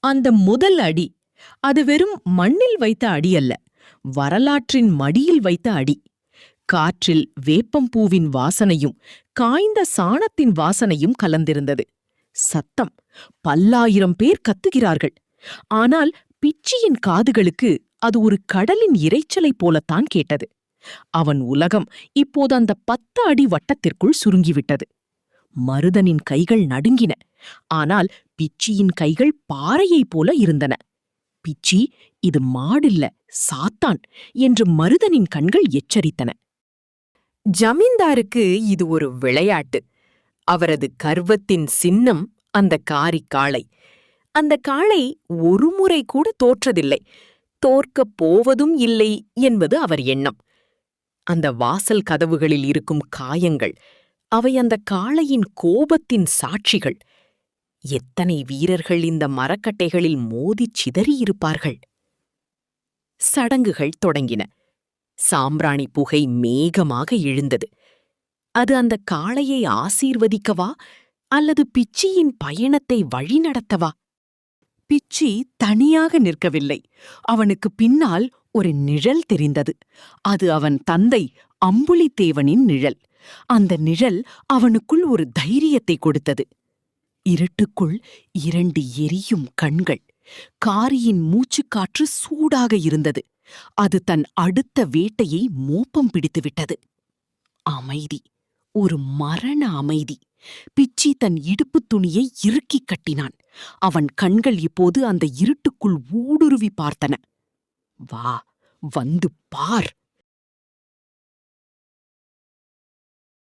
அந்த முதல் அடி அது வெறும் மண்ணில் வைத்த அடி அல்ல, வரலாற்றின் மடியில் வைத்த அடி. காற்றில் வேப்பம்பூவின் வாசனையும் காய்ந்த சாணத்தின் வாசனையும் கலந்திருந்தது. சத்தம், பல்லாயிரம் பேர் கத்துகிறார்கள். ஆனால் பிச்சியின் காதுகளுக்கு அது ஒரு கடலின் இரைச்சலைப் போலத்தான் கேட்டது. அவன் உலகம் இப்போது அந்த 10 அடி வட்டத்திற்குள் சுருங்கிவிட்டது. மருதனின் கைகள் நடுங்கின. ஆனால் பிச்சியின் கைகள் பாறையைப் போல இருந்தன. பிச்சி, இது மாடில்ல, சாத்தான் என்று மருதனின் கண்கள் எச்சரித்தன. ஜமீன்தாருக்கு இது ஒரு விளையாட்டு. அவரது கர்வத்தின் சின்னம் அந்த காரிக்காளை. அந்த காளை ஒருமுறை கூட தோற்றதில்லை, தோற்கப் போவதும் இல்லை என்பது அவர் எண்ணம். அந்த வாசல் கதவுகளில் இருக்கும் காயங்கள், அவை அந்த காளையின் கோபத்தின் சாட்சிகள். எத்தனை வீரர்கள் இந்த மரக்கட்டைகளில் மோதிச் சிதறியிருப்பார்கள். சடங்குகள் தொடங்கின. சாம்பிராணி புகை மேகமாக எழுந்தது. அது அந்த காளையை ஆசீர்வதிக்கவா அல்லது பிச்சியின் பயணத்தை வழிநடத்தவா? பிச்சி தனியாக நிற்கவில்லை. அவனுக்கு பின்னால் ஒரு நிழல் தெரிந்தது. அது அவன் தந்தை அம்புலித்தேவனின் நிழல். அந்த நிழல் அவனுக்குள் ஒரு தைரியத்தை கொடுத்தது. இருட்டுக்குள் 2 எரியும் கண்கள். காரியின் மூச்சுக்காற்று சூடாக இருந்தது. அது தன் அடுத்த வேட்டையை மோப்பம் பிடித்துவிட்டது. அமைதி, ஒரு மரண அமைதி. பிச்சி தன் இடுப்புத் துணியை இறுக்கிக் கட்டினான். அவன் கண்கள் இப்போது அந்த இருட்டுக்குள் ஊடுருவி பார்த்தன. வா, வந்து பார்